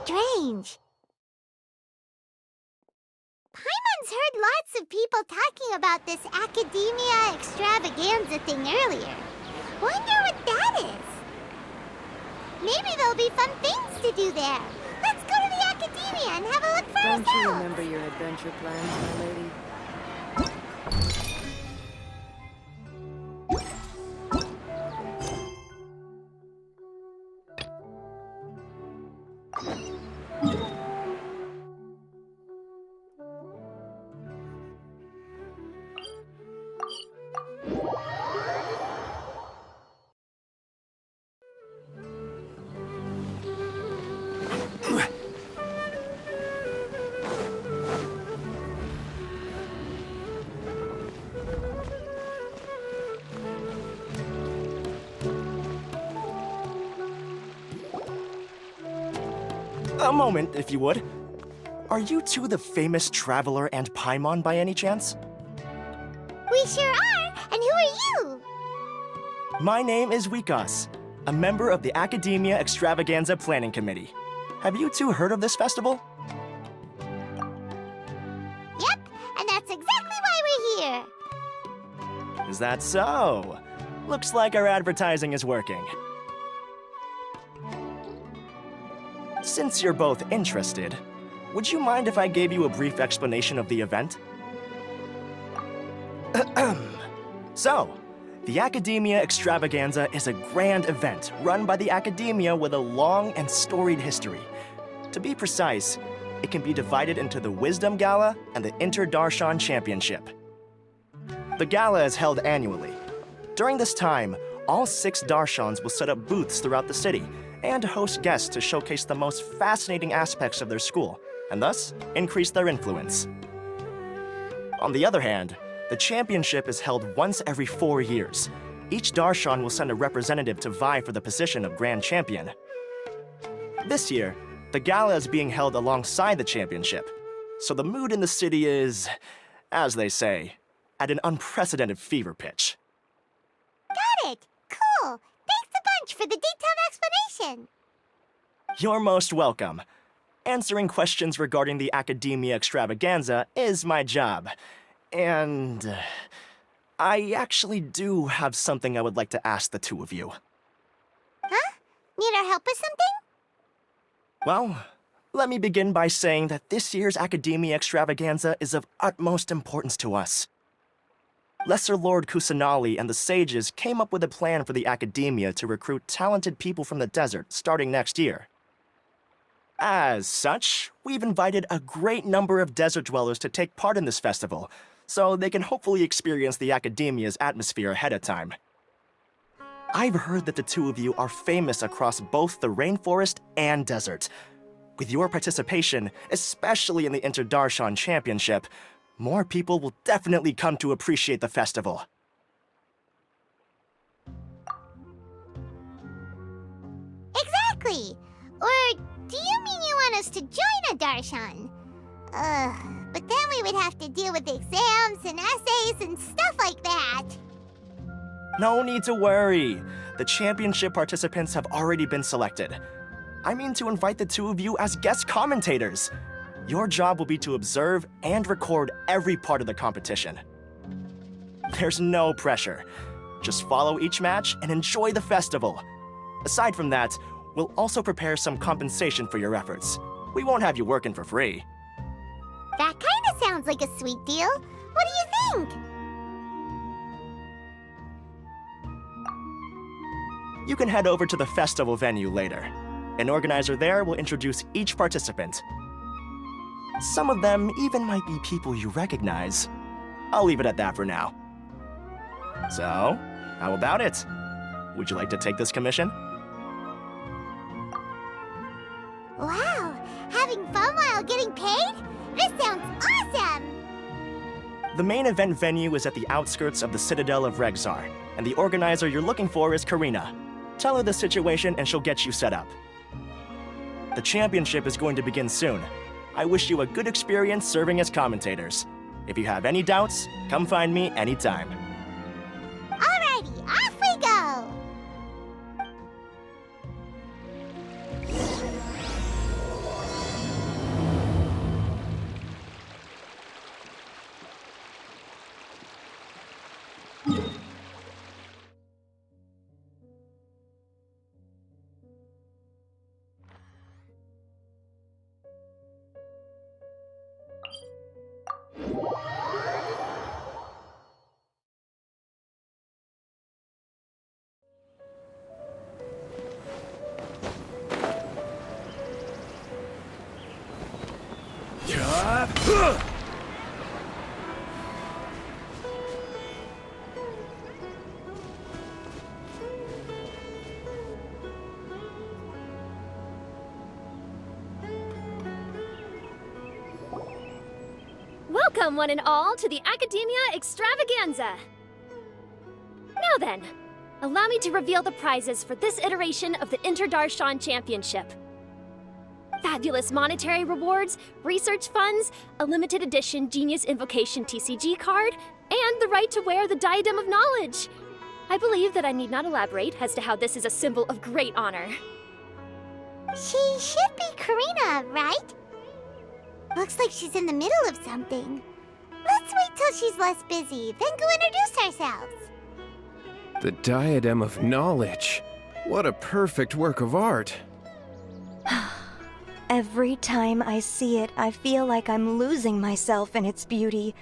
strange. Paimon's heard lots of people talking about this Academia Extravaganza thing earlier. Wonder what that is. Maybe there'll be fun things to do there. Let's go to the Academia and have a look for ourselves. Don't you remember your adventure plans, my lady? A moment, if you would. Are you two the famous Traveler and Paimon by any chance? We sure are! And who are you? My name is Wikas, a member of the Academia Extravaganza Planning Committee. Have you two heard of this festival? Yep, and that's exactly why we're here. Is that so? Looks like our advertising is working. Since you're both interested, would you mind if I gave you a brief explanation of the event? So, the Academia Extravaganza is a grand event run by the Academia with a long and storied history. To be precise, it can be divided into the Wisdom Gala and the Inter-Darshan Championship. The gala is held annually. During this time, all 6 Darshans will set up booths throughout the city and host guests to showcase the most fascinating aspects of their school, and thus increase their influence. On the other hand, the championship is held once every 4 years. Each Darshan will send a representative to vie for the position of Grand Champion. This year, the gala is being held alongside the championship, so the mood in the city is, as they say, at an unprecedented fever pitch. Got it! Cool! Thanks a bunch for the detailed explanation. You're most welcome. Answering questions regarding the Academia Extravaganza is my job. And I actually do have something I would like to ask the two of you. Huh? Need our help with something? Well, let me begin by saying that this year's Academia Extravaganza is of utmost importance to us. Lesser Lord Kusanali and the sages came up with a plan for the Academia to recruit talented people from the desert starting next year. As such, we've invited a great number of desert dwellers to take part in this festival, so they can hopefully experience the Academia's atmosphere ahead of time. I've heard that the two of you are famous across both the rainforest and desert. With your participation, especially in the Inter-Darshan Championship, more people will definitely come to appreciate the festival. Exactly! Or do you mean you want us to join a Darshan? But then we would have to deal with exams and essays and stuff like that. No need to worry. The championship participants have already been selected. I mean to invite the two of you as guest commentators. Your job will be to observe and record every part of the competition. There's no pressure. Just follow each match and enjoy the festival. Aside from that, we'll also prepare some compensation for your efforts. We won't have you working for free. That kinda sounds like a sweet deal. What do you think? You can head over to the festival venue later. An organizer there will introduce each participant. Some of them even might be people you recognize. I'll leave it at that for now. So, how about it? Would you like to take this commission? Wow! Having fun while getting paid? This sounds awesome! The main event venue is at the outskirts of the Citadel of Regzar, and the organizer you're looking for is Karina. Tell her the situation and she'll get you set up. The championship is going to begin soon. I wish you a good experience serving as commentators. If you have any doubts, come find me anytime. Alrighty, off we go! Welcome, one and all, to the Academia Extravaganza! Now then, allow me to reveal the prizes for this iteration of the Inter-Darshan Championship. Fabulous monetary rewards, research funds, a limited edition Genius Invocation TCG card, and the right to wear the Diadem of Knowledge. I believe that I need not elaborate as to how this is a symbol of great honor. She should be Karina, right? Looks like she's in the middle of something. Let's wait till she's less busy, then go introduce ourselves. The Diadem of Knowledge. What a perfect work of art. Every time I see it, I feel like I'm losing myself in its beauty.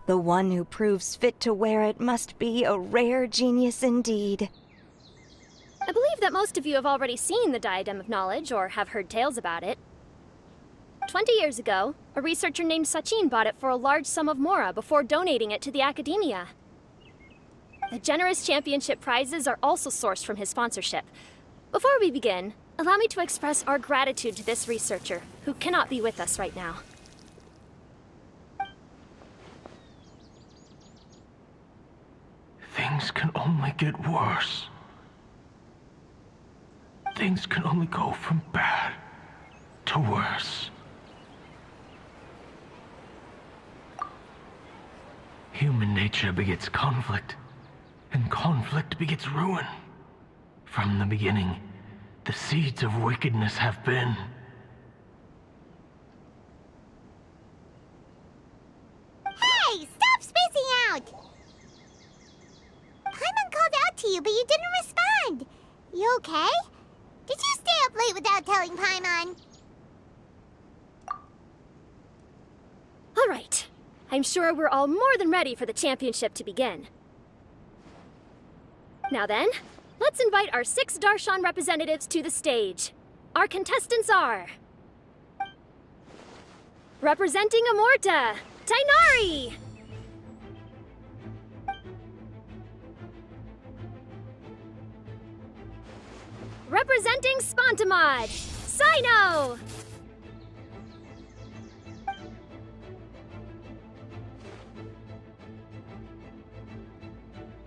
The one who proves fit to wear it must be a rare genius indeed. I believe that most of you have already seen the Diadem of Knowledge or have heard tales about it. 20 years ago, a researcher named Sachin bought it for a large sum of mora before donating it to the Academia. The generous championship prizes are also sourced from his sponsorship. Before we begin, allow me to express our gratitude to this researcher, who cannot be with us right now. Things can only get worse. Things can only go from bad to worse. Human nature begets conflict, and conflict begets ruin. From the beginning, the seeds of wickedness have been. Hey, stop spacing out! Paimon called out to you, but you didn't respond. You okay? Did you stay up late without telling Paimon? All right. I'm sure we're all more than ready for the championship to begin. Now then, let's invite our 6 Darshan representatives to the stage. Our contestants are... representing Amorta, Tainari! Representing Spontamod, Sino!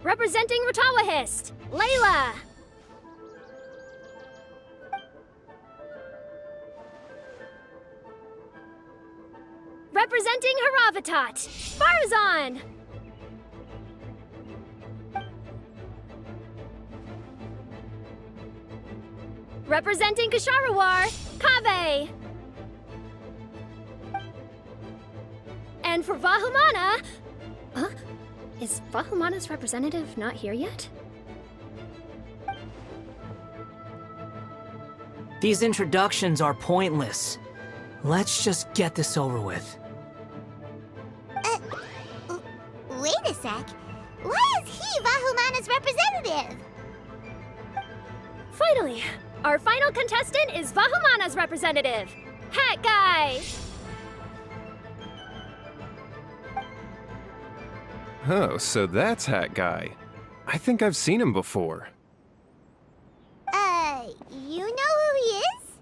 Representing Ratawahist, Layla! Representing Haravatat, Farazan! Representing Kasharawar, Kaveh! And for Vahumana... Huh? Is Vahumana's representative not here yet? These introductions are pointless. Let's just get this over with. Wait a sec. Why is he Vahumana's representative? Finally, our final contestant is Vahumana's representative, Hat Guy! Oh, so that's Hat Guy. I think I've seen him before. You know who he is?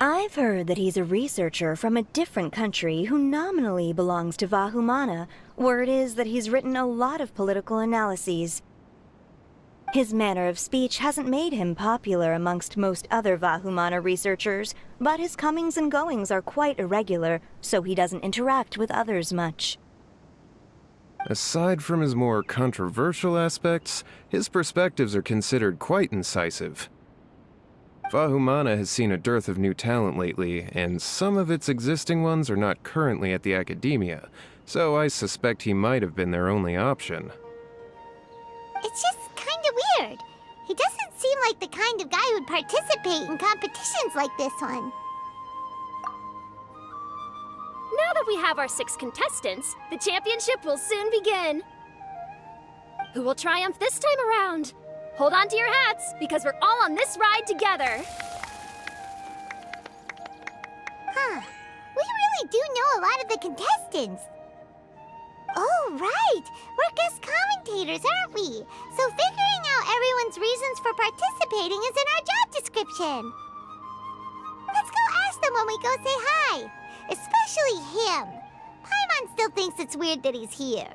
I've heard that he's a researcher from a different country who nominally belongs to Vahumana. Word is that he's written a lot of political analyses. His manner of speech hasn't made him popular amongst most other Vahumana researchers, but his comings and goings are quite irregular, so he doesn't interact with others much. Aside from his more controversial aspects, his perspectives are considered quite incisive. Vahumana has seen a dearth of new talent lately, and some of its existing ones are not currently at the Academia, so I suspect he might have been their only option. It's just kinda weird. He doesn't seem like the kind of guy who'd participate in competitions like this one. Now that we have our 6 contestants, the championship will soon begin. Who will triumph this time around? Hold on to your hats, because we're all on this ride together. Huh. We really do know a lot of the contestants. Oh, right! We're guest commentators, aren't we? So figuring out everyone's reasons for participating is in our job description. Let's go ask them when we go say hi. Especially him. Paimon still thinks it's weird that he's here.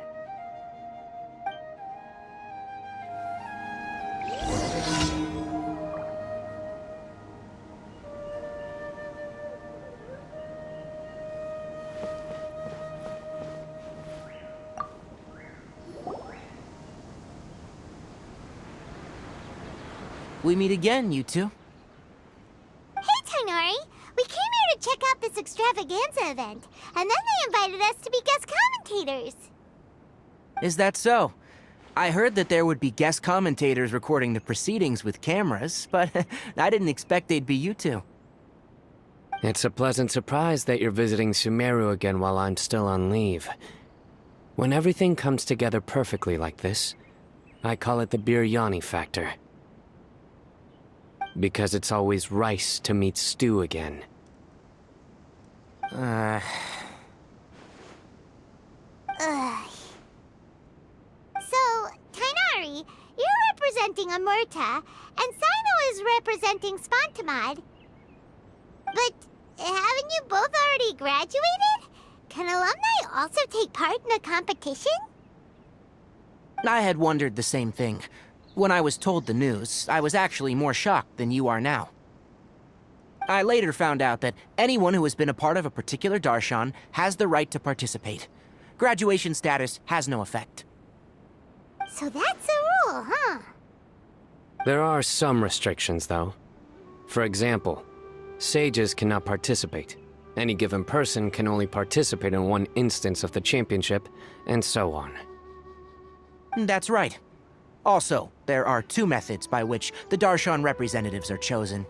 We meet again, you two. Hey, Tainari! We came here to check out this extravaganza event, and then they invited us to be guest commentators. Is that so? I heard that there would be guest commentators recording the proceedings with cameras, but I didn't expect they'd be you two. It's a pleasant surprise that you're visiting Sumeru again while I'm still on leave. When everything comes together perfectly like this, I call it the biryani factor. Because it's always rice to meet stew again. Ugh. So, Tainari, you're representing Amurta, and Sino is representing Spantamad. But haven't you both already graduated? Can alumni also take part in a competition? I had wondered the same thing. When I was told the news, I was actually more shocked than you are now. I later found out that anyone who has been a part of a particular darshan has the right to participate. Graduation status has no effect. So that's a rule, huh? There are some restrictions, though. For example, sages cannot participate. Any given person can only participate in one instance of the championship, and so on. That's right. Also, there are two methods by which the darshan representatives are chosen.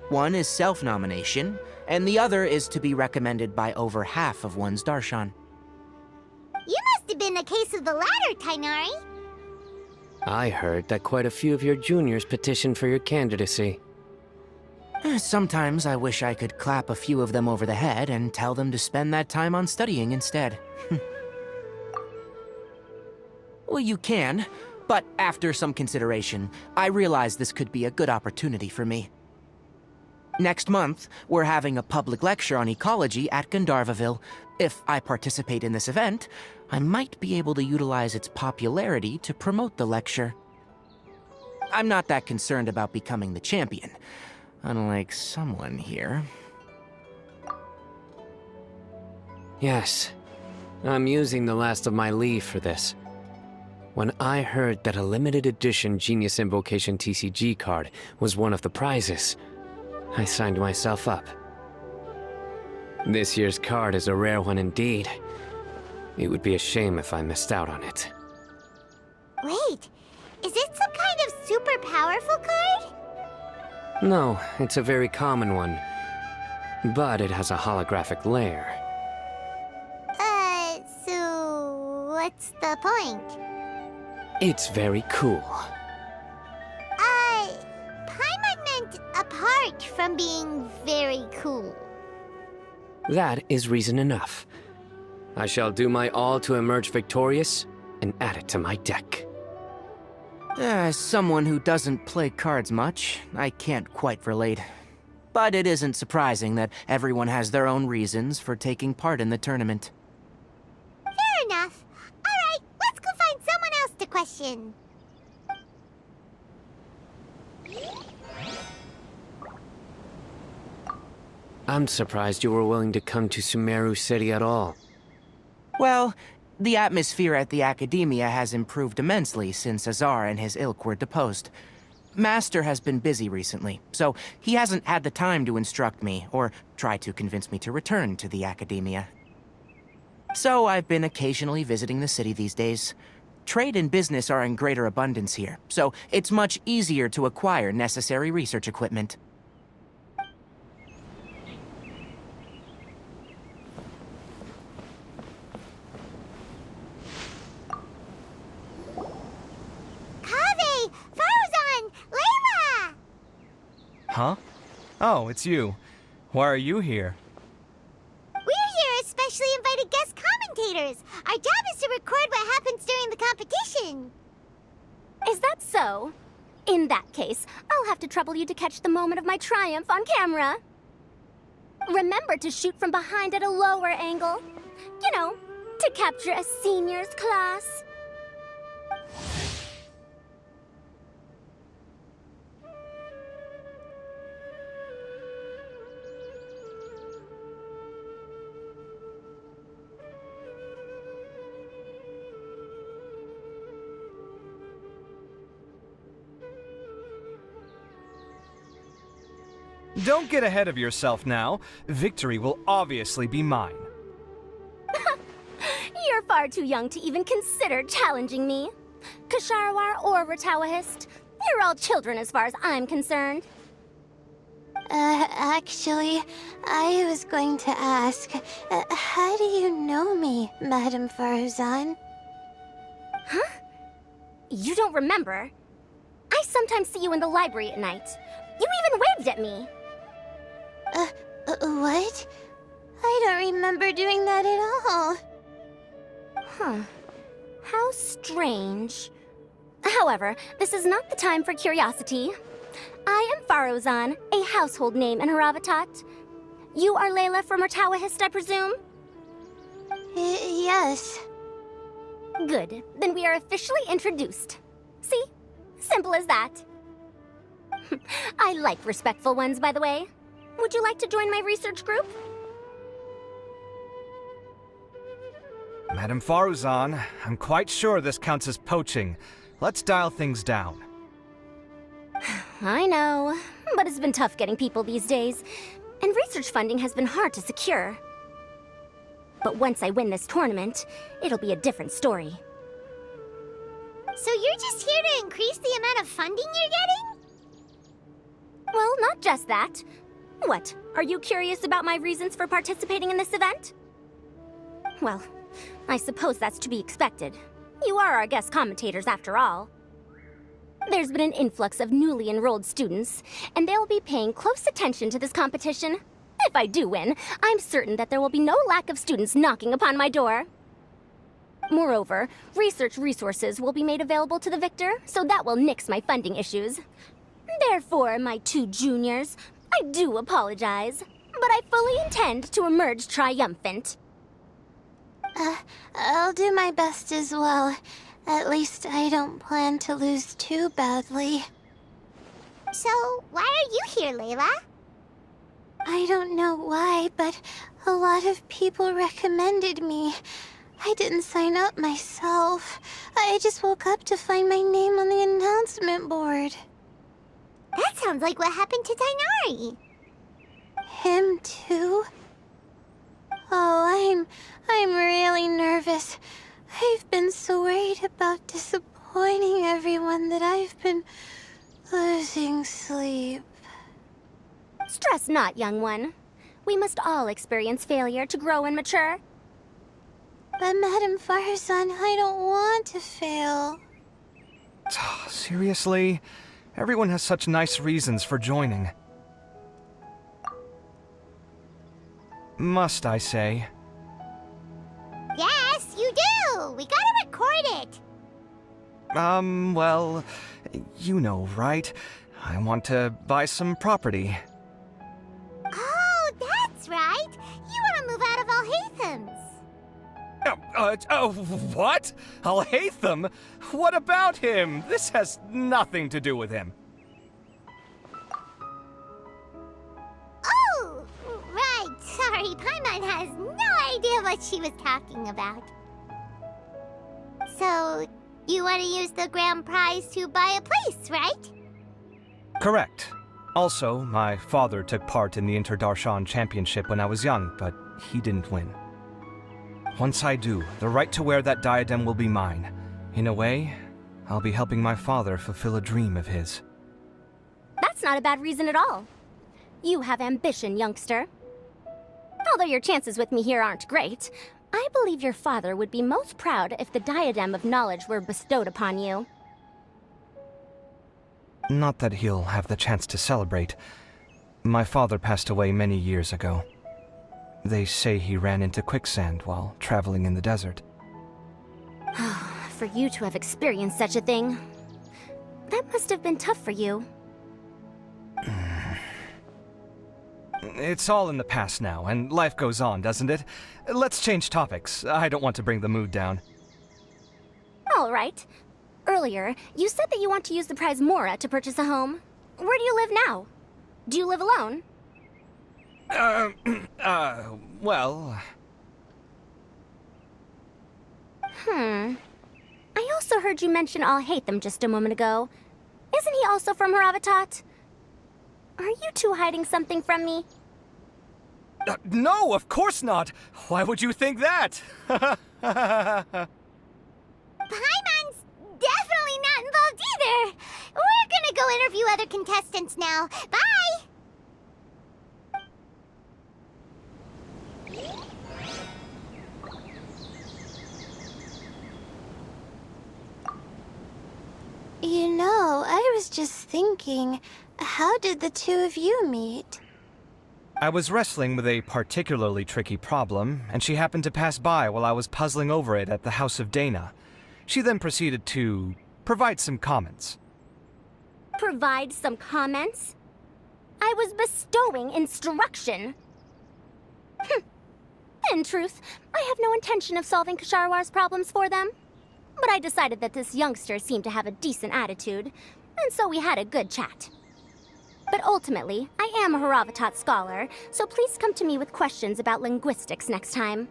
One is self-nomination, and the other is to be recommended by over half of one's darshan. You must have been a case of the latter, Tainari. I heard that quite a few of your juniors petitioned for your candidacy. Sometimes I wish I could clap a few of them over the head and tell them to spend that time on studying instead. Well, you can. But after some consideration, I realized this could be a good opportunity for me. Next month, we're having a public lecture on ecology at Gandharvaville. If I participate in this event, I might be able to utilize its popularity to promote the lecture. I'm not that concerned about becoming the champion, unlike someone here. Yes, I'm using the last of my leave for this. When I heard that a limited edition Genius Invocation TCG card was one of the prizes, I signed myself up. This year's card is a rare one indeed. It would be a shame if I missed out on it. Wait, is it some kind of super powerful card? No, it's a very common one. But it has a holographic layer. So what's the point? It's very cool. Paimon meant apart from being very cool. That is reason enough. I shall do my all to emerge victorious and add it to my deck. As someone who doesn't play cards much, I can't quite relate. But it isn't surprising that everyone has their own reasons for taking part in the tournament. Fair enough. Alright, let's go find someone else to question. I'm surprised you were willing to come to Sumeru City at all. Well, the atmosphere at the Academia has improved immensely since Azar and his ilk were deposed. Master has been busy recently, so he hasn't had the time to instruct me or try to convince me to return to the Academia. So I've been occasionally visiting the city these days. Trade and business are in greater abundance here, so it's much easier to acquire necessary research equipment. Huh? Oh, it's you. Why are you here? We're here specially invited guest commentators. Our job is to record what happens during the competition. Is that so? In that case, I'll have to trouble you to catch the moment of my triumph on camera. Remember to shoot from behind at a lower angle. You know, to capture a senior's class. Don't get ahead of yourself now. Victory will obviously be mine. You're far too young to even consider challenging me. Kasharawar or Ratawahist, you're all children as far as I'm concerned. Actually, I was going to ask, how do you know me, Madame Faruzan? Huh? You don't remember? I sometimes see you in the library at night. You even waved at me. What? I don't remember doing that at all. Huh. How strange. However, this is not the time for curiosity. I am Faruzan, a household name in Haravatat. You are Layla from Ratawahist, I presume? Yes. Good. Then we are officially introduced. See? Simple as that. I like respectful ones, by the way. Would you like to join my research group? Madame Faruzan, I'm quite sure this counts as poaching. Let's dial things down. I know, but it's been tough getting people these days, and research funding has been hard to secure. But once I win this tournament, it'll be a different story. So you're just here to increase the amount of funding you're getting? Well, not just that. What, are you curious about my reasons for participating in this event? Well, I suppose that's to be expected. You are our guest commentators after all. There's been an influx of newly enrolled students, and they'll be paying close attention to this competition. If I do win, I'm certain that there will be no lack of students knocking upon my door. Moreover, research resources will be made available to the victor, so that will nix my funding issues. Therefore, my two juniors, I do apologize, but I fully intend to emerge triumphant. I'll do my best as well. At least I don't plan to lose too badly. So, why are you here, Layla? I don't know why, but a lot of people recommended me. I didn't sign up myself. I just woke up to find my name on the announcement board. That sounds like what happened to Tainari. Him too? Oh, I'm really nervous. I've been so worried about disappointing everyone that I've been losing sleep. Stress not, young one. We must all experience failure to grow and mature. But Madame Faruzan, I don't want to fail. Seriously? Everyone has such nice reasons for joining. Must I say? Yes, you do! We gotta record it! Well, you know, right? I want to buy some property. Oh, that's right! You want to move out of Alhaitham's. What? Alhaitham? What about him? This has nothing to do with him. Oh, right. Sorry, Paimon has no idea what she was talking about. So, you want to use the grand prize to buy a place, right? Correct. Also, my father took part in the Interdarshan Championship when I was young, but he didn't win. Once I do, the right to wear that diadem will be mine. In a way, I'll be helping my father fulfill a dream of his. That's not a bad reason at all. You have ambition, youngster. Although your chances with me here aren't great, I believe your father would be most proud if the diadem of knowledge were bestowed upon you. Not that he'll have the chance to celebrate. My father passed away many years ago. They say he ran into quicksand while traveling in the desert. For you to have experienced such a thing, that must have been tough for you. It's all in the past now, and life goes on, doesn't it? Let's change topics. I don't want to bring the mood down. All right. Earlier, you said that you want to use the prize Mora to purchase a home. Where do you live now? Do you live alone? Well... I also heard you mention I'll hate them just a moment ago. Isn't he also from Haravatat? Are you two hiding something from me? No, of course not! Why would you think that? Paimon's definitely not involved either! We're gonna go interview other contestants now. Bye! You know, I was just thinking, how did the two of you meet? I was wrestling with a particularly tricky problem, and she happened to pass by while I was puzzling over it at the House of Dana. She then proceeded to provide some comments. Provide some comments? I was bestowing instruction. In truth, I have no intention of solving Ksharowar's problems for them. But I decided that this youngster seemed to have a decent attitude, and so we had a good chat. But ultimately, I am a Haravatat scholar, so please come to me with questions about linguistics next time.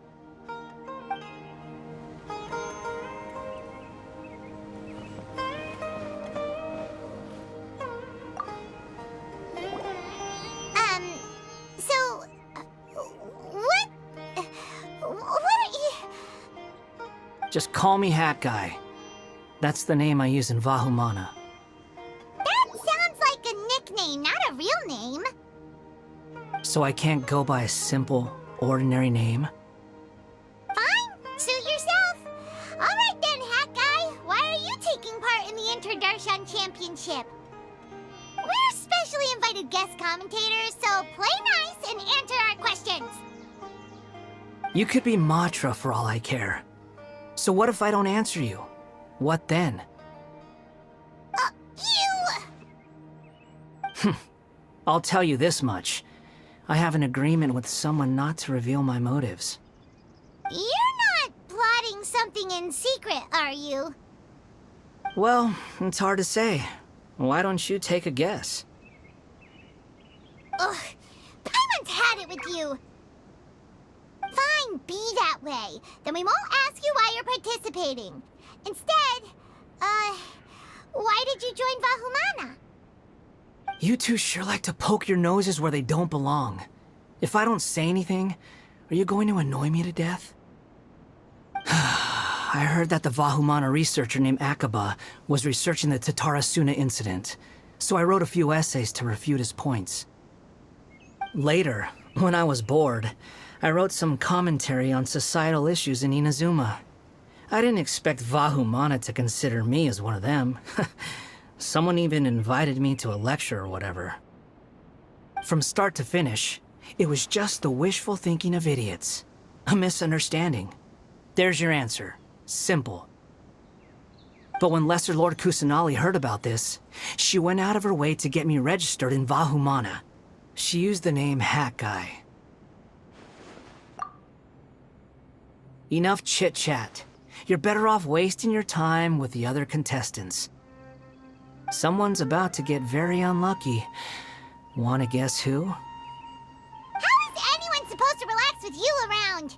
Just call me Hat Guy. That's the name I use in Vahumana. That sounds like a nickname, not a real name. So I can't go by a simple, ordinary name? Fine, suit yourself. Alright then, Hat Guy. Why are you taking part in the Interdarshan Championship? We're specially invited guest commentators, so play nice and answer our questions. You could be Matra for all I care. So what if I don't answer you? What then? I'll tell you this much. I have an agreement with someone not to reveal my motives. You're not plotting something in secret, are you? Well, it's hard to say. Why don't you take a guess? Ugh, Paimon's had it with you. Fine, be that way. Then we won't ask you why you're participating. Instead, why did you join Vahumana? You two sure like to poke your noses where they don't belong. If I don't say anything, are you going to annoy me to death? I heard that the Vahumana researcher named Akaba was researching the Tatarasuna incident, so I wrote a few essays to refute his points. Later, when I was bored, I wrote some commentary on societal issues in Inazuma. I didn't expect Vahumana to consider me as one of them. Someone even invited me to a lecture or whatever. From start to finish, it was just the wishful thinking of idiots. A misunderstanding. There's your answer. Simple. But when Lesser Lord Kusanali heard about this, she went out of her way to get me registered in Vahumana. She used the name Hat Guy. Enough chit-chat. You're better off wasting your time with the other contestants. Someone's about to get very unlucky. Wanna guess who? How is anyone supposed to relax with you around?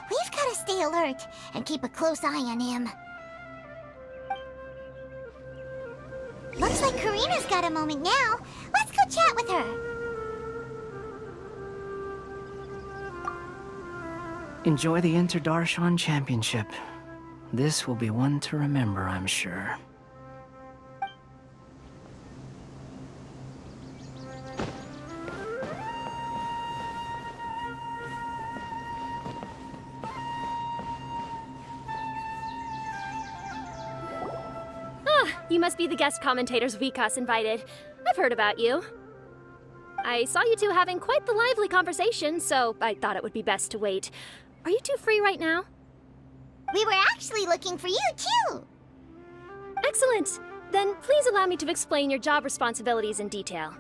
We've got to stay alert and keep a close eye on him. Looks like Karina's got a moment now. Let's go chat with her. Enjoy the Interdarshan Championship. This will be one to remember, I'm sure. You must be the guest commentators Vikas invited. I've heard about you. I saw you two having quite the lively conversation, so I thought it would be best to wait. Are you two free right now? We were actually looking for you, too. Excellent! Then please allow me to explain your job responsibilities in detail.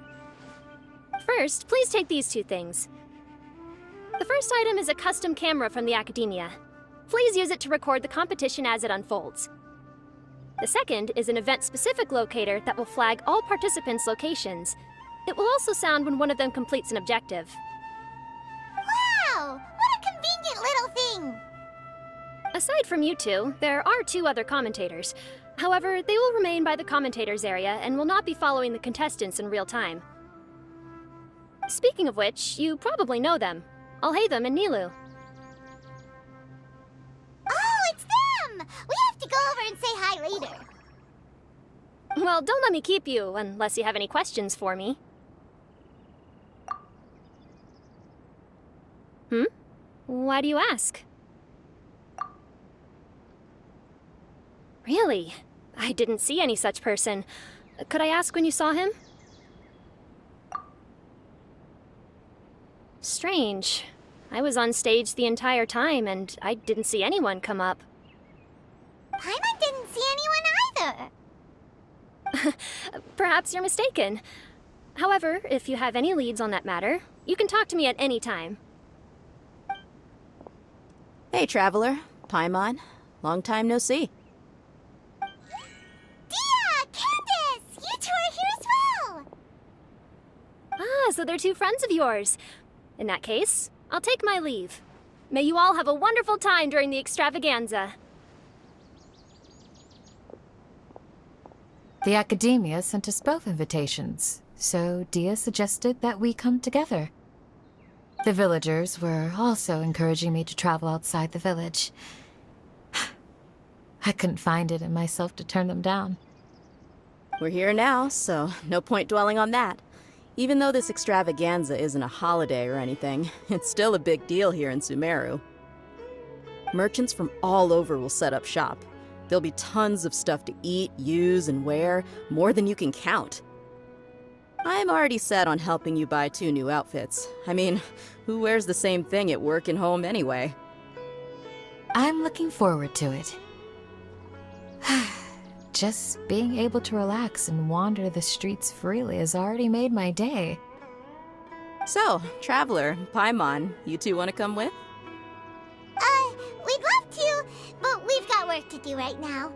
First, please take these two things. The first item is a custom camera from the Academia. Please use it to record the competition as it unfolds. The second is an event-specific locator that will flag all participants' locations. It will also sound when one of them completes an objective. Wow! What a convenient little thing! Aside from you two, there are two other commentators. However, they will remain by the commentators area and will not be following the contestants in real time. Speaking of which, you probably know them. Alhaitham and Nilu. Oh, it's them! We have to go over and say hi later. Well, don't let me keep you, unless you have any questions for me. Why do you ask? Really? I didn't see any such person. Could I ask when you saw him? Strange. I was on stage the entire time, and I didn't see anyone come up. Paimon didn't see anyone either. Perhaps you're mistaken. However, if you have any leads on that matter, you can talk to me at any time. Hey, Traveler. Paimon. Long time no see. Dia! Candace! You two are here as well! Ah, so they're two friends of yours. In that case, I'll take my leave. May you all have a wonderful time during the extravaganza. The Academia sent us both invitations, so Dia suggested that we come together. The villagers were also encouraging me to travel outside the village. I couldn't find it in myself to turn them down. We're here now, so no point dwelling on that. Even though this extravaganza isn't a holiday or anything, it's still a big deal here in Sumeru. Merchants from all over will set up shop. There'll be tons of stuff to eat, use, and wear, more than you can count. I'm already set on helping you buy 2 new outfits. I mean, who wears the same thing at work and home anyway? I'm looking forward to it. Just being able to relax and wander the streets freely has already made my day. So, Traveler, Paimon, you two want to come with? We'd love to, but we've got work to do right now.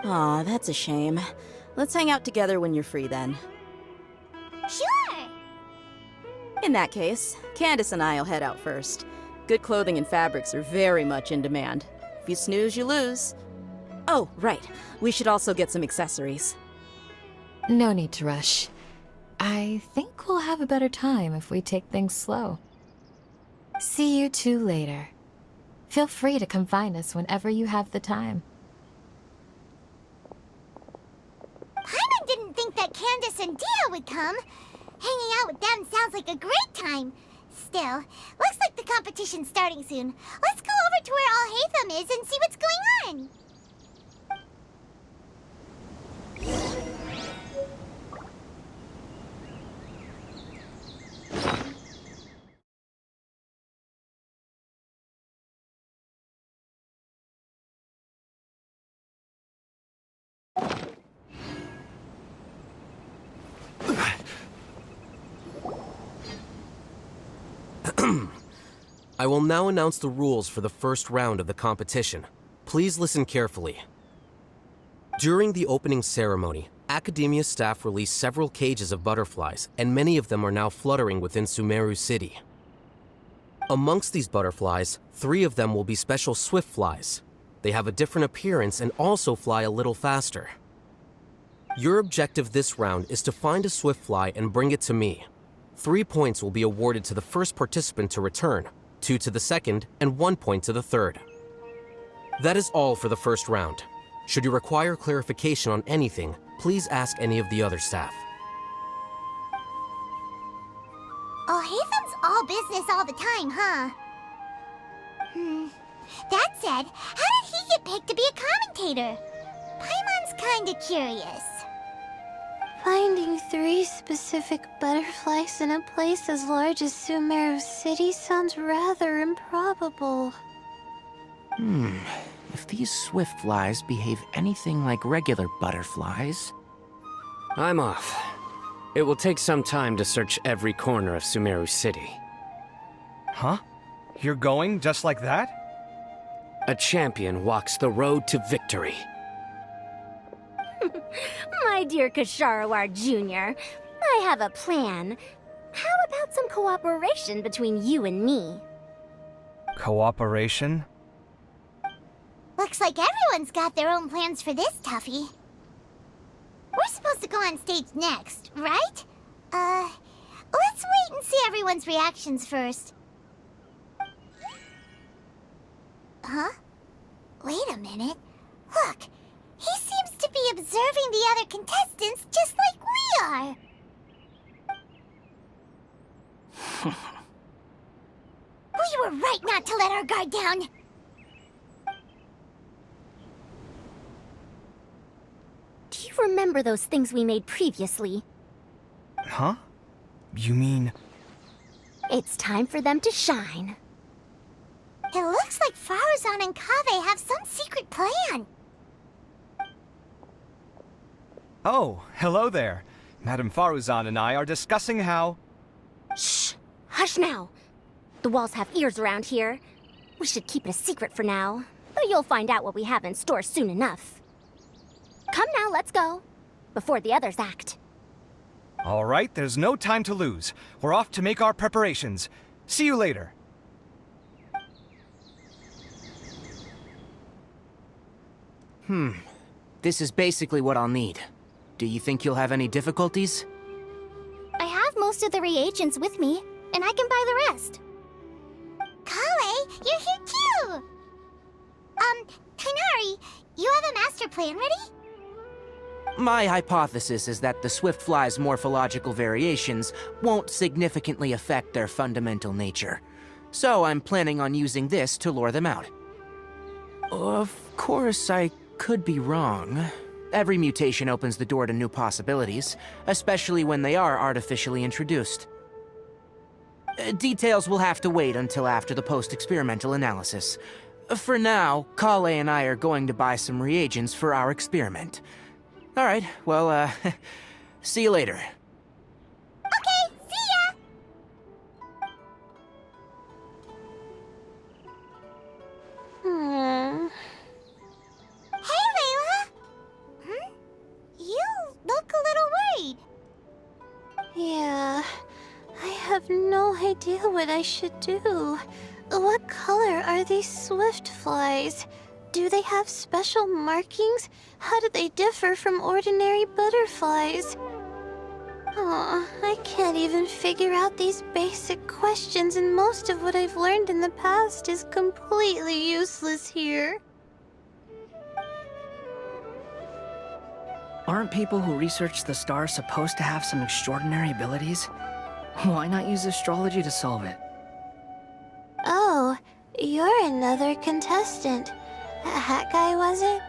Aw, that's a shame. Let's hang out together when you're free then. Sure! In that case, Candace and I'll head out first. Good clothing and fabrics are very much in demand. If you snooze, you lose. Oh, right. We should also get some accessories. No need to rush. I think we'll have a better time if we take things slow. See you two later. Feel free to come find us whenever you have the time. Paimon didn't think that Candace and Dia would come. Hanging out with them sounds like a great time. Still, looks like the competition's starting soon. Let's go over to where Alhaitham is and see what's going on. I will now announce the rules for the first round of the competition. Please listen carefully. During the opening ceremony, Academia staff released several cages of butterflies, and many of them are now fluttering within Sumeru City. Amongst these butterflies, 3 of them will be special swift flies. They have a different appearance and also fly a little faster. Your objective this round is to find a swift fly and bring it to me. 3 points will be awarded to the first participant to return, 2 to the second, and 1 point to the third. That is all for the first round. Should you require clarification on anything, please ask any of the other staff. Alhaitham's all business all the time, huh? That said, how did he get picked to be a commentator? Paimon's kinda curious. Finding 3 specific butterflies in a place as large as Sumeru City sounds rather improbable. If these swift flies behave anything like regular butterflies... I'm off. It will take some time to search every corner of Sumeru City. Huh? You're going just like that? A champion walks the road to victory. My dear Kasharawar Jr., I have a plan. How about some cooperation between you and me? Cooperation? Looks like everyone's got their own plans for this, Tuffy. We're supposed to go on stage next, right? Let's wait and see everyone's reactions first. Huh? Wait a minute. Look, he seems to be observing the other contestants just like we are. We were right not to let our guard down. Do you remember those things we made previously? Huh? You mean... It's time for them to shine. It looks like Faruzan and Kaveh have some secret plan. Oh, hello there. Madame Faruzan and I are discussing how... Shh! Hush now! The walls have ears around here. We should keep it a secret for now, though you'll find out what we have in store soon enough. Come now, let's go, before the others act. All right, there's no time to lose. We're off to make our preparations. See you later. This is basically what I'll need. Do you think you'll have any difficulties? I have most of the reagents with me, and I can buy the rest. Kale, you're here too! Kainari, you have a master plan ready? My hypothesis is that the swift fly's morphological variations won't significantly affect their fundamental nature. So I'm planning on using this to lure them out. Of course, I could be wrong. Every mutation opens the door to new possibilities, especially when they are artificially introduced. Details will have to wait until after the post-experimental analysis. For now, Kale and I are going to buy some reagents for our experiment. All right, well, see you later. Okay, see ya! Hey, Layla! You look a little worried. Yeah, I have no idea what I should do. What color are these swift flies? Do they have special markings? How do they differ from ordinary butterflies? Oh, I can't even figure out these basic questions, and most of what I've learned in the past is completely useless here. Aren't people who research the stars supposed to have some extraordinary abilities? Why not use astrology to solve it? Oh, you're another contestant. That guy, was it?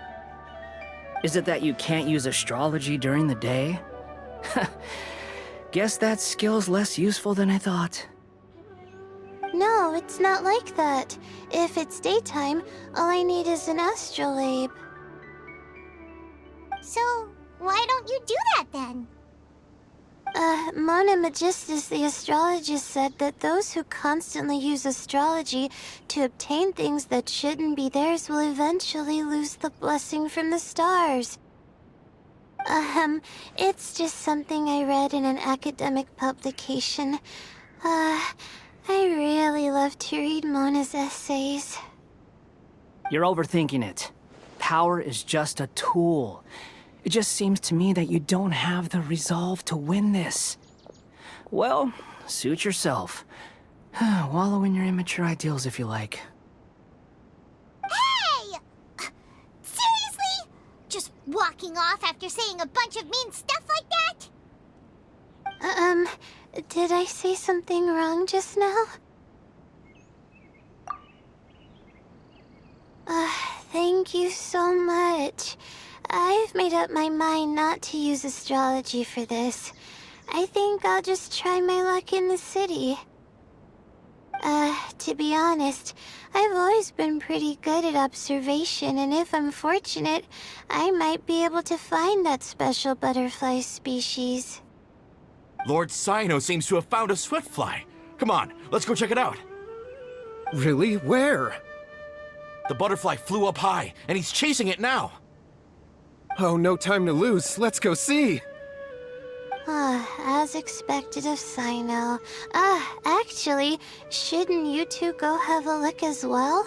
Is it that you can't use astrology during the day? Guess that skill's less useful than I thought. No, it's not like that. If it's daytime, all I need is an astrolabe. So, why don't you do that then? Mona Magistus, the astrologist, said that those who constantly use astrology to obtain things that shouldn't be theirs will eventually lose the blessing from the stars. It's just something I read in an academic publication. I really love to read Mona's essays. You're overthinking it. Power is just a tool. It just seems to me that you don't have the resolve to win this. Well, suit yourself. Wallow in your immature ideals if you like. Hey! Seriously? Just walking off after saying a bunch of mean stuff like that? Did I say something wrong just now? Thank you so much. I've made up my mind not to use astrology for this. I think I'll just try my luck in the city. To be honest, I've always been pretty good at observation, and if I'm fortunate, I might be able to find that special butterfly species. Lord Sino seems to have found a swiftfly. Come on, let's go check it out. Really? Where? The butterfly flew up high, and he's chasing it now. Oh, no time to lose. Let's go see. As expected of Sino. Actually, shouldn't you two go have a look as well?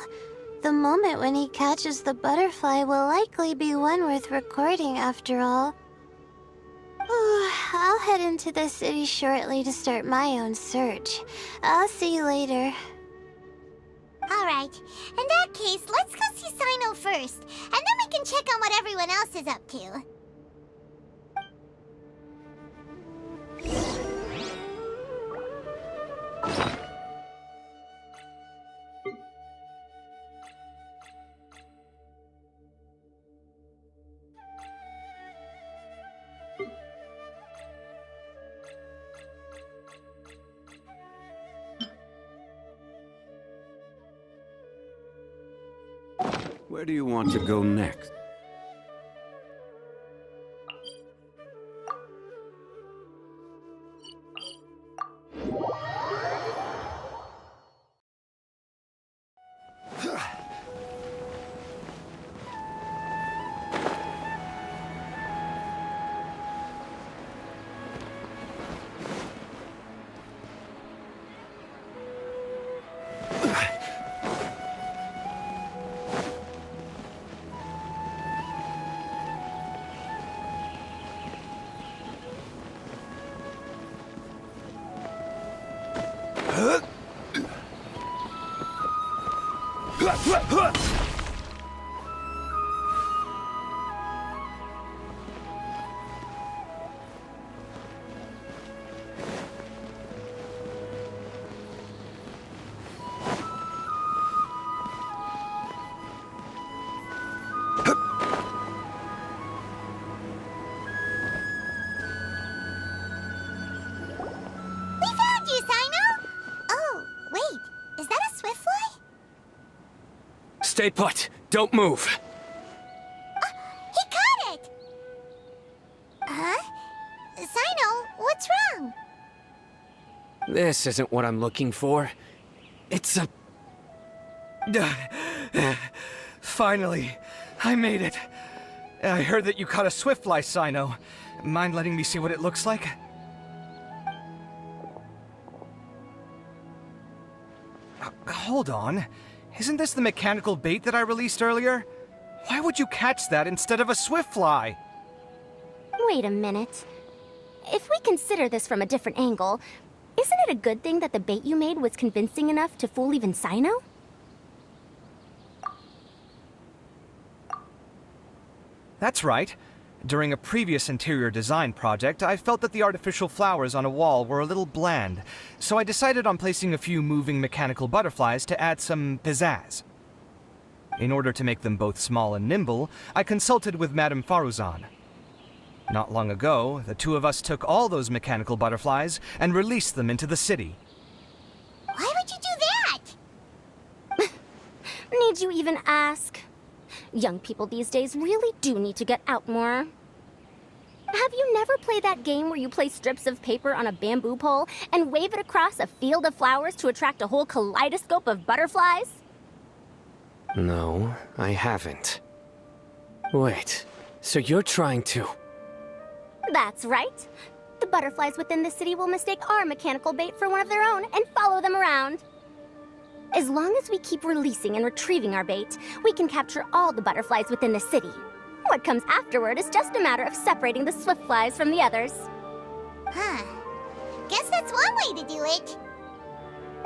The moment when he catches the butterfly will likely be one worth recording after all. I'll head into the city shortly to start my own search. I'll see you later. Alright, in that case, let's go see Sino first, and then we can check on what everyone else is up to. Where do you want to go next? Stay put. Don't move. He caught it! Huh? Sino, what's wrong? This isn't what I'm looking for. It's a... Finally, I made it. I heard that you caught a swiftfly, Sino. Mind letting me see what it looks like? Hold on. Isn't this the mechanical bait that I released earlier? Why would you catch that instead of a swiftfly? Wait a minute. If we consider this from a different angle, isn't it a good thing that the bait you made was convincing enough to fool even Sino? That's right. During a previous interior design project, I felt that the artificial flowers on a wall were a little bland, so I decided on placing a few moving mechanical butterflies to add some pizzazz. In order to make them both small and nimble, I consulted with Madame Faruzan. Not long ago, the two of us took all those mechanical butterflies and released them into the city. Why would you do that? Need you even ask? Young people these days really do need to get out more. Have you never played that game where you place strips of paper on a bamboo pole and wave it across a field of flowers to attract a whole kaleidoscope of butterflies? No, I haven't. Wait, so you're trying to... That's right. The butterflies within the city will mistake our mechanical bait for one of their own and follow them around. As long as we keep releasing and retrieving our bait, we can capture all the butterflies within the city. What comes afterward is just a matter of separating the swiftflies from the others. Huh. Guess that's one way to do it.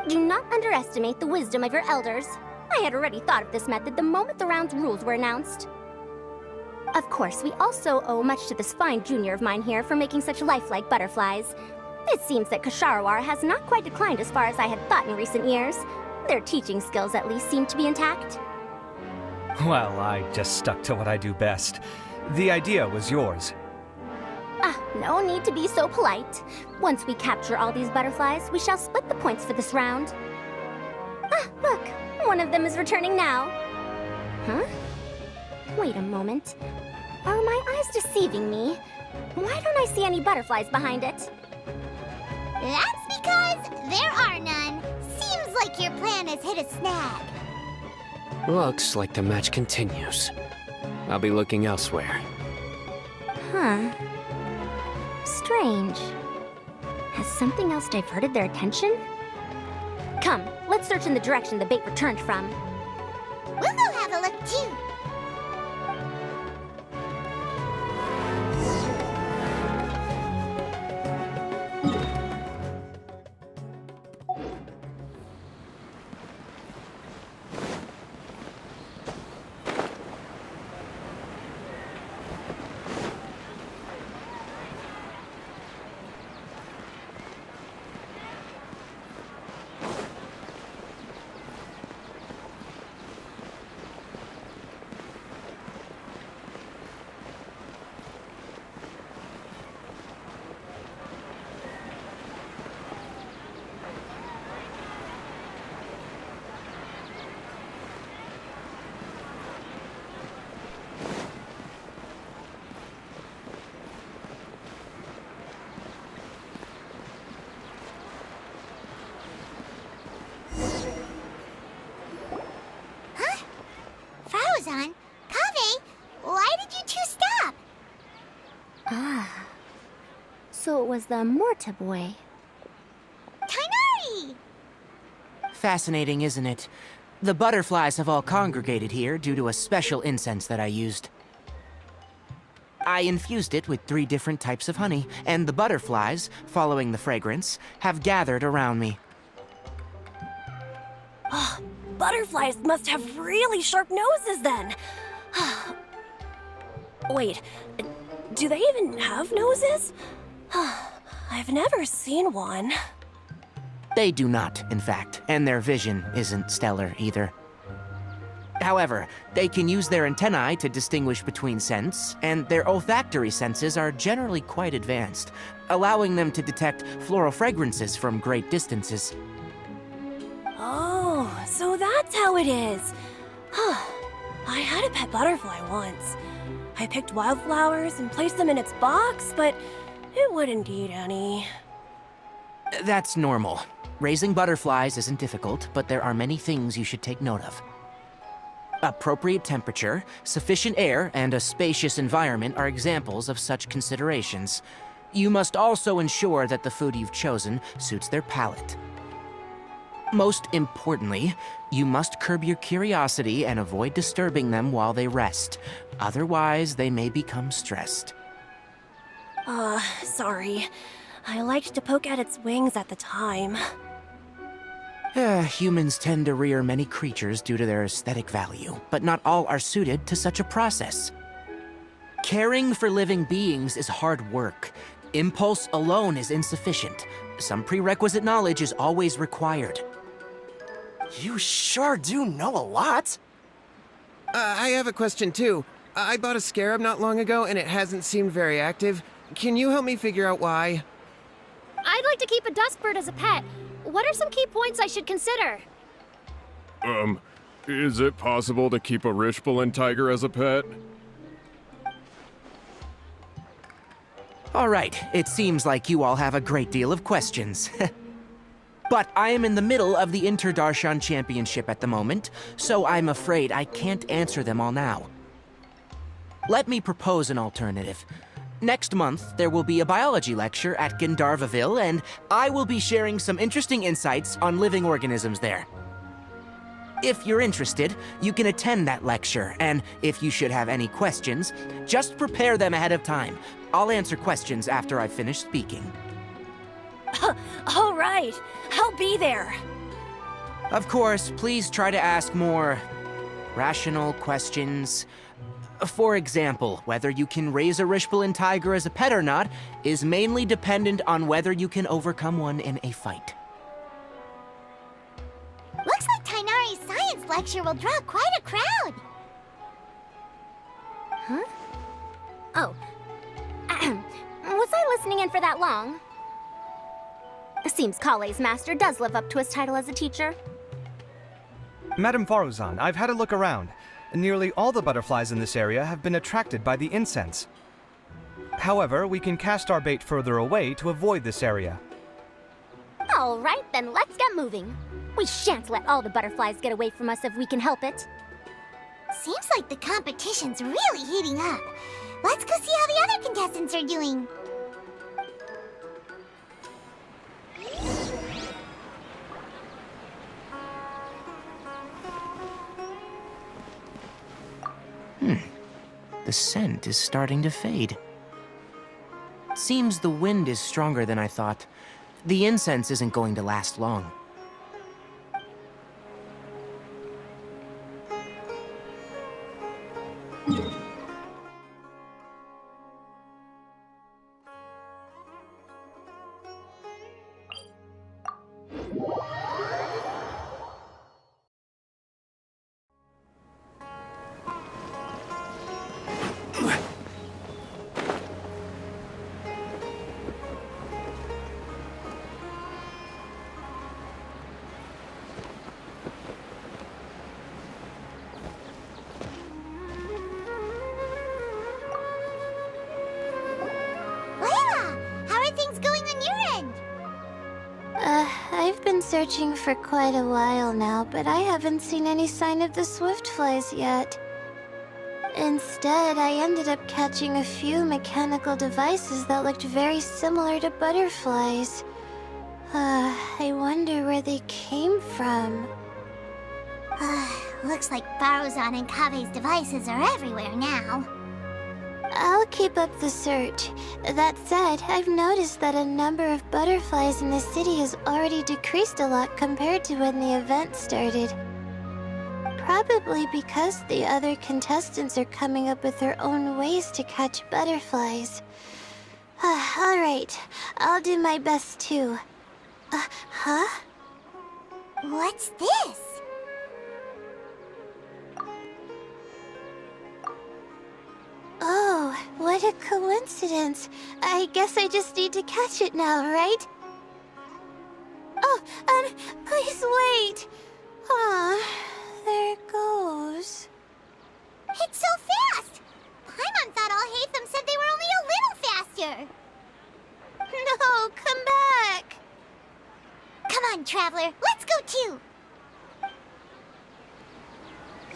Do not underestimate the wisdom of your elders. I had already thought of this method the moment the round's rules were announced. Of course, we also owe much to this fine junior of mine here for making such lifelike butterflies. It seems that Ksharawar has not quite declined as far as I had thought in recent years. Their teaching skills at least seem to be intact. Well, I just stuck to what I do best. The idea was yours. No need to be so polite. Once we capture all these butterflies, we shall split the points for this round. Look, one of them is returning now. Huh? Wait a moment. Are my eyes deceiving me? Why don't I see any butterflies behind it? That's because there are none. Seems like your plan has hit a snag. Looks like the match continues. I'll be looking elsewhere. Huh. Strange. Has something else diverted their attention? Come, let's search in the direction the bait returned from. We'll go have a look too. Fauzan, Kaveh, why did you two stop? So it was the Morta boy. Tighnari! Fascinating, isn't it? The butterflies have all congregated here due to a special incense that I used. I infused it with 3 different types of honey, and the butterflies, following the fragrance, have gathered around me. Butterflies must have really sharp noses then. Wait, do they even have noses? I've never seen one. They do not, in fact, and their vision isn't stellar either. However, they can use their antennae to distinguish between scents, and their olfactory senses are generally quite advanced, allowing them to detect floral fragrances from great distances. Oh, so that's how it is. I had a pet butterfly once. I picked wildflowers and placed them in its box, but it wouldn't eat any. That's normal. Raising butterflies isn't difficult, but there are many things you should take note of. Appropriate temperature, sufficient air, and a spacious environment are examples of such considerations. You must also ensure that the food you've chosen suits their palate. Most importantly, you must curb your curiosity and avoid disturbing them while they rest. Otherwise, they may become stressed. Sorry. I liked to poke at its wings at the time. Humans tend to rear many creatures due to their aesthetic value, but not all are suited to such a process. Caring for living beings is hard work. Impulse alone is insufficient. Some prerequisite knowledge is always required. You sure do know a lot. I have a question too. I bought a scarab not long ago and it hasn't seemed very active. Can you help me figure out why? I'd like to keep a dustbird as a pet. What are some key points I should consider? Is it possible to keep a Rishbalin tiger as a pet? All right, it seems like you all have a great deal of questions. But I am in the middle of the Inter-Darshan Championship at the moment, so I'm afraid I can't answer them all now. Let me propose an alternative. Next month, there will be a biology lecture at Gandarvaville, and I will be sharing some interesting insights on living organisms there. If you're interested, you can attend that lecture, and if you should have any questions, just prepare them ahead of time. I'll answer questions after I've finished speaking. All right, I'll be there. Of course, please try to ask more rational questions. For example, whether you can raise a Rishbalin tiger as a pet or not is mainly dependent on whether you can overcome one in a fight. Looks like Tighnari's science lecture will draw quite a crowd. Huh? Oh. Was I listening in for that long? Seems Kale's master does live up to his title as a teacher. Madame Faruzan, I've had a look around. Nearly all the butterflies in this area have been attracted by the incense. However, we can cast our bait further away to avoid this area. All right, then let's get moving. We shan't let all the butterflies get away from us if we can help it. Seems like the competition's really heating up. Let's go see how the other contestants are doing. The scent is starting to fade. Seems the wind is stronger than I thought. The incense isn't going to last long. I've been searching for quite a while now, but I haven't seen any sign of the swiftflies yet. Instead, I ended up catching a few mechanical devices that looked very similar to butterflies. I wonder where they came from. Looks like Faruzan and Kabe's devices are everywhere now. I'll keep up the search. That said, I've noticed that a number of butterflies in the city has already decreased a lot compared to when the event started. Probably because the other contestants are coming up with their own ways to catch butterflies. Alright, I'll do my best too. Huh? What's this? Oh, what a coincidence. I guess I just need to catch it now, right? Oh, please wait. There it goes. It's so fast! Paimon thought all Hatham said they were only a little faster. No, come back. Come on, Traveler, let's go too.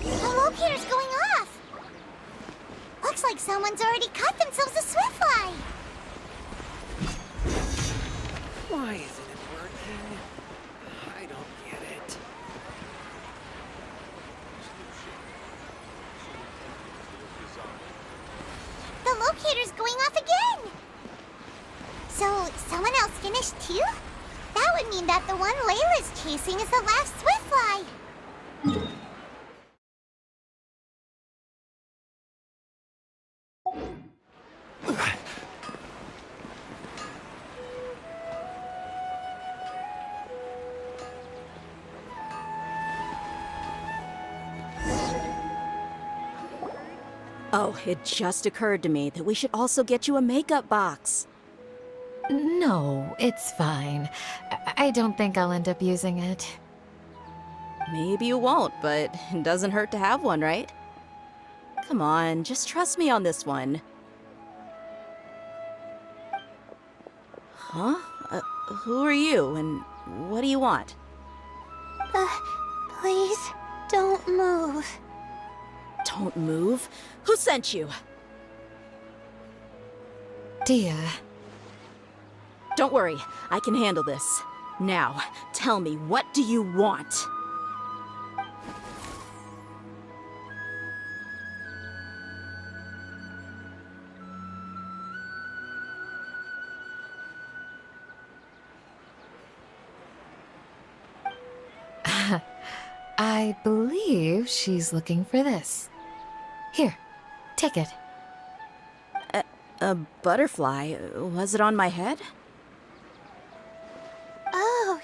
The locator's going off. Looks like someone's already caught themselves a swiftfly. Why isn't it working? I don't get it. The locator's going off again. So, someone else finished too? That would mean that the one Layla's chasing is the last swiftfly. Oh, it just occurred to me that we should also get you a makeup box. No, it's fine. I don't think I'll end up using it. Maybe you won't, but it doesn't hurt to have one, right? Come on, just trust me on this one. Huh? Who are you, and what do you want? Please, don't move. Don't move? Who sent you? Dia. Don't worry, I can handle this. Now, tell me, what do you want? I believe she's looking for this. Here, take it. A butterfly? Was it on my head? Oh,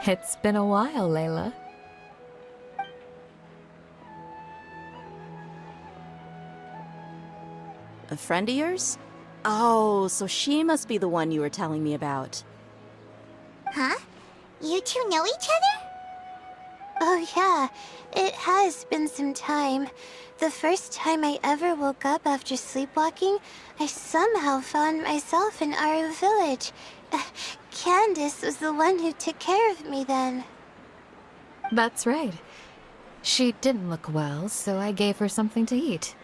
It's been a while, Layla. A friend of yours? Oh, so she must be the one you were telling me about. Huh? You two know each other? Oh yeah, it has been some time. The first time I ever woke up after sleepwalking, I somehow found myself in our village. Candace was the one who took care of me then. That's right. She didn't look well, so I gave her something to eat.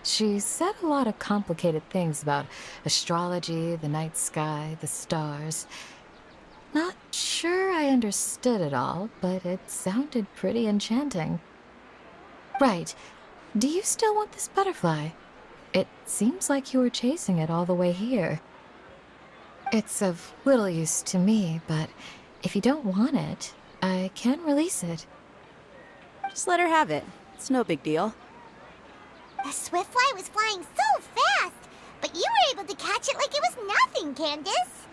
She said a lot of complicated things about astrology, the night sky, the stars. Not sure I understood it all, but it sounded pretty enchanting. Right. Do you still want this butterfly? It seems like you were chasing it all the way here. It's of little use to me, but if you don't want it, I can release it. Just let her have it. It's no big deal. The swiftfly was flying so fast, but you were able to catch it like it was nothing, Candace.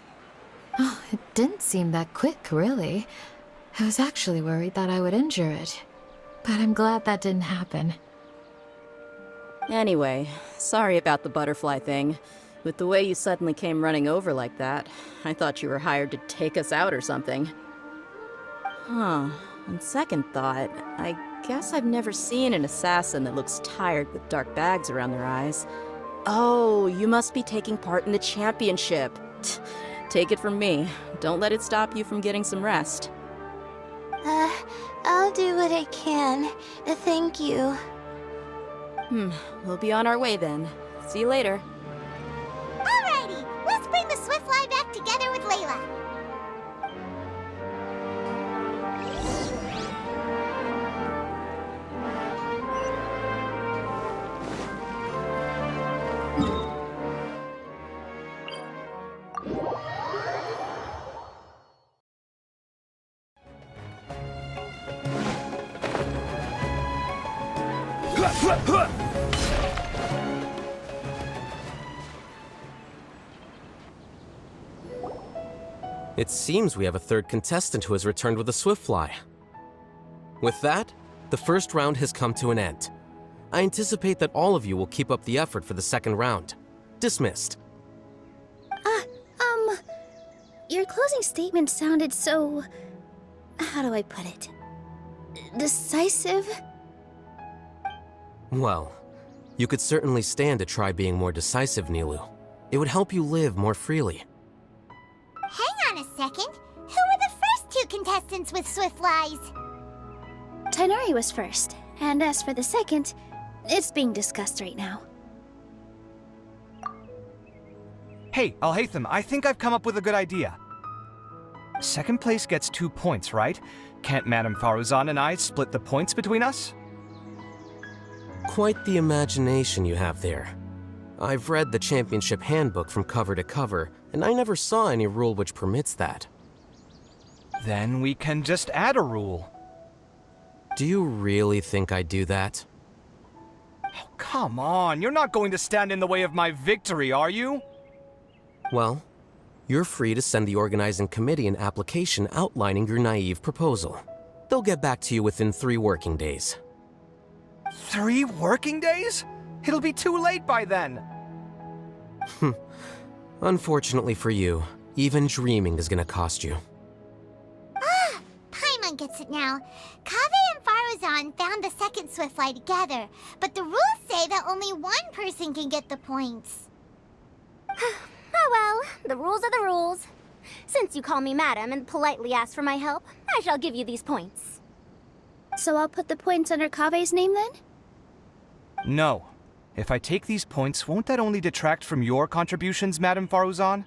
Oh, it didn't seem that quick, really. I was actually worried that I would injure it. But I'm glad that didn't happen. Anyway, sorry about the butterfly thing. With the way you suddenly came running over like that, I thought you were hired to take us out or something. Huh. On second thought, I guess I've never seen an assassin that looks tired with dark bags around their eyes. Oh, you must be taking part in the championship. Take it from me. Don't let it stop you from getting some rest. I'll do what I can. Thank you. We'll be on our way then. See you later. Alrighty, let's bring the swiftfly back together with Layla. It seems we have a third contestant who has returned with a swiftfly. With that, the first round has come to an end. I anticipate that all of you will keep up the effort for the second round. Dismissed. Your closing statement sounded so... how do I put it? Decisive? Well, you could certainly stand to try being more decisive, Nilu. It would help you live more freely. Hang on a second. Who were the first two contestants with swiftflies? Tainari was first, and as for the second, it's being discussed right now. Hey, Alhaitham, I think I've come up with a good idea. Second place gets 2 points, right? Can't Madame Faruzan and I split the points between us? Quite the imagination you have there. I've read the championship handbook from cover to cover, and I never saw any rule which permits that. Then we can just add a rule. Do you really think I'd do that? Oh, come on, you're not going to stand in the way of my victory, are you? Well, you're free to send the organizing committee an application outlining your naive proposal. They'll get back to you within 3 working days. 3 working days? It'll be too late by then. Unfortunately for you, even dreaming is gonna cost you. Paimon gets it now. Kaveh and Faruzan found the second swiftfly together, but the rules say that only one person can get the points. Oh well, the rules are the rules. Since you call me madam and politely ask for my help, I shall give you these points. So I'll put the points under Kaveh's name then? No. If I take these points, won't that only detract from your contributions, Madame Faruzan?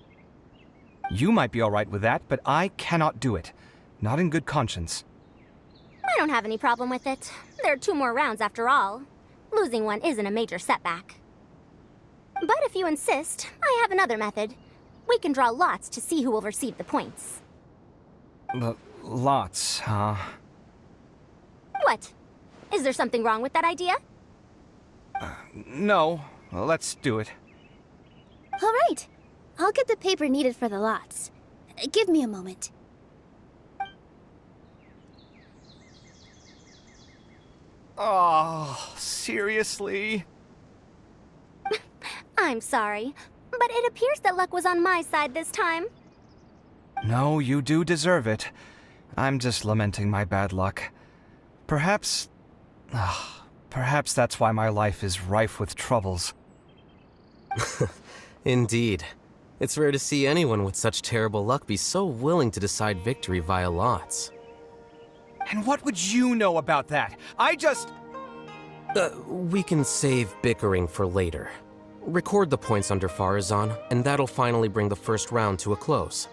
You might be alright with that, but I cannot do it. Not in good conscience. I don't have any problem with it. There are 2 more rounds after all. Losing one isn't a major setback. But if you insist, I have another method. We can draw lots to see who will receive the points. Lots, huh? What? Is there something wrong with that idea? No. Well, let's do it. All right. I'll get the paper needed for the lots. Give me a moment. Oh, seriously? I I'm sorry, but it appears that luck was on my side this time. No, you do deserve it. I'm just lamenting my bad luck. Perhaps that's why my life is rife with troubles. Indeed. It's rare to see anyone with such terrible luck be so willing to decide victory via lots. And what would you know about that? We can save bickering for later. Record the points under Farazan, and that'll finally bring the first round to a close.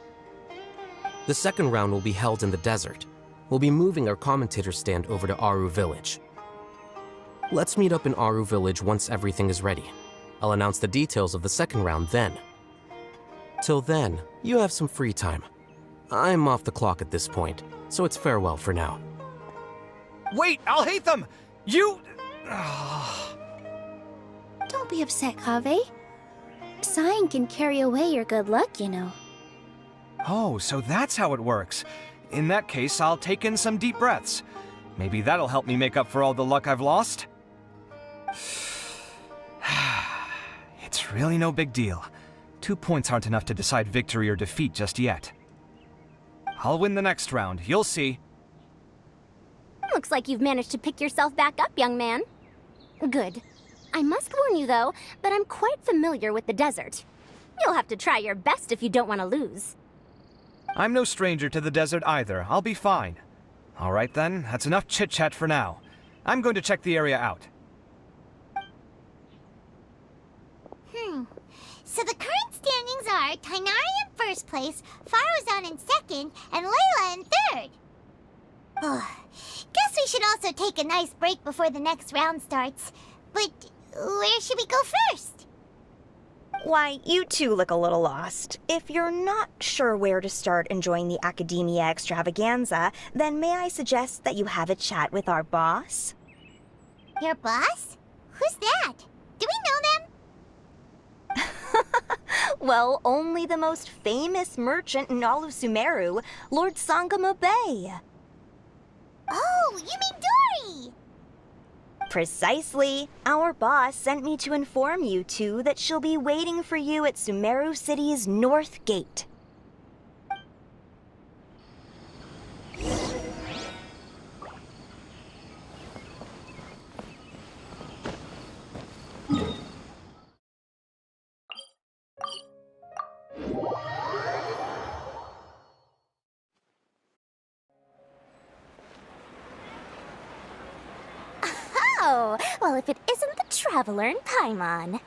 The second round will be held in the desert. We'll be moving our commentator stand over to Aru Village. Let's meet up in Aru Village once everything is ready. I'll announce the details of the second round then. Till then, you have some free time. I'm off the clock at this point, so it's farewell for now. Wait, I'll hate them! You... Don't be upset, Kaveh. Sighing can carry away your good luck, you know. Oh, so that's how it works. In that case, I'll take in some deep breaths. Maybe that'll help me make up for all the luck I've lost. It's really no big deal. 2 points aren't enough to decide victory or defeat just yet. I'll win the next round, you'll see. Looks like you've managed to pick yourself back up, young man. Good. I must warn you, though, that I'm quite familiar with the desert. You'll have to try your best if you don't want to lose. I'm no stranger to the desert either. I'll be fine. All right then, that's enough chit-chat for now. I'm going to check the area out. So the current standings are Tainari in first place, Farazan in second, and Layla in third. Guess we should also take a nice break before the next round starts. But where should we go first? Why, you two look a little lost. If you're not sure where to start enjoying the Academia Extravaganza, then may I suggest that you have a chat with our boss? Your boss? Who's that? Do we know them? Well, only the most famous merchant in all of Sumeru, Lord Sangamo Bay. Oh, you mean Dory! Precisely. Our boss sent me to inform you two that she'll be waiting for you at Sumeru City's North Gate. Oh, well, if it isn't the Traveler in Paimon.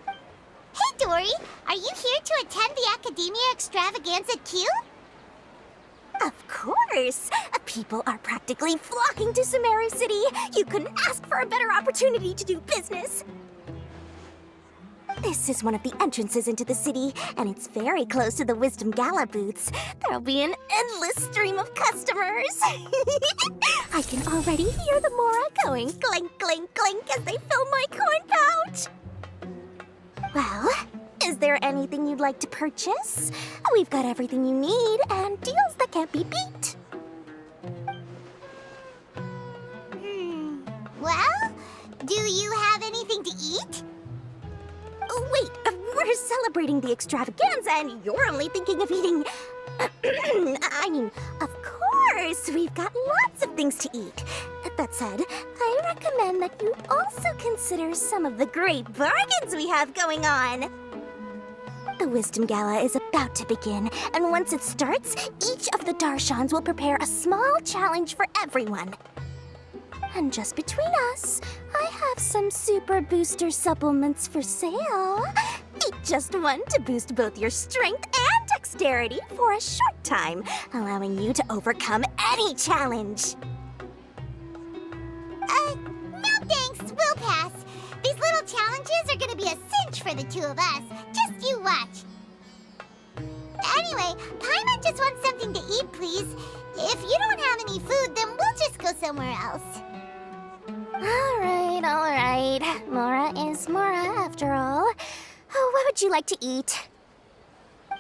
Hey, Dory! Are you here to attend the Academia Extravaganza too? Of course! People are practically flocking to Sumeru City. You couldn't ask for a better opportunity to do business. This is one of the entrances into the city, and it's very close to the Wisdom Gala booths. There'll be an endless stream of customers. I can already hear the Mora going clink, clink, clink as they fill my coin pouch. Well, is there anything you'd like to purchase? We've got everything you need and deals that can't be beat. Well, do you have anything to eat? Oh, wait, we're celebrating the extravaganza and you're only thinking of eating... I mean, of course, we've got lots of things to eat. That said, I recommend that you also consider some of the great bargains we have going on. The Wisdom Gala is about to begin, and once it starts, each of the Darshans will prepare a small challenge for everyone. And just between us, I have some super booster supplements for sale. Eat just one to boost both your strength and dexterity for a short time, allowing you to overcome any challenge. No thanks, we'll pass. These little challenges are gonna be a cinch for the two of us. Just you watch. Anyway, Paimon just wants something to eat, please. If you don't have any food, then we'll just go somewhere else. All right. Mora is Mora, after all. What would you like to eat?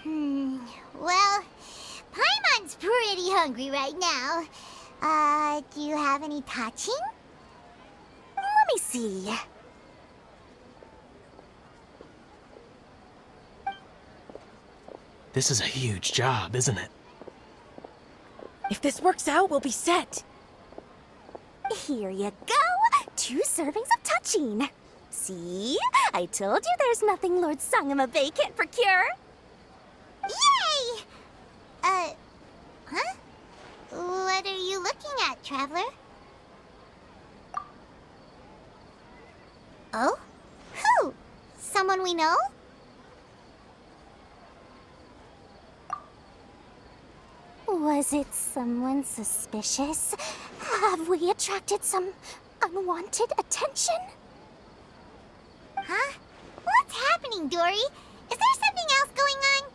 Well, Paimon's pretty hungry right now. Do you have any touching? Let me see. This is a huge job, isn't it? If this works out, we'll be set. Here you go! 2 servings of touching. See? I told you there's nothing Lord Sangamabe can't procure. Yay! Huh? What are you looking at, Traveler? Oh? Who? Someone we know? Was it someone suspicious? Have we attracted some unwanted attention? Huh? What's happening, Dory? Is there something else going on?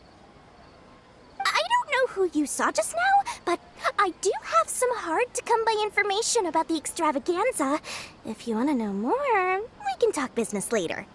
I don't know who you saw just now, but I do have some hard-to-come-by information about the extravaganza. If you want to know more, we can talk business later.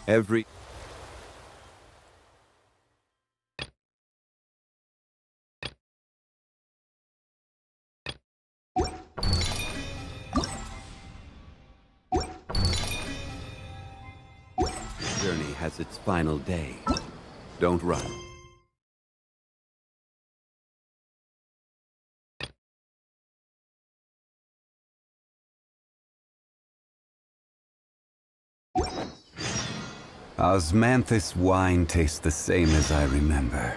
Every journey has its final day. Don't run. Osmanthus wine tastes the same as I remember.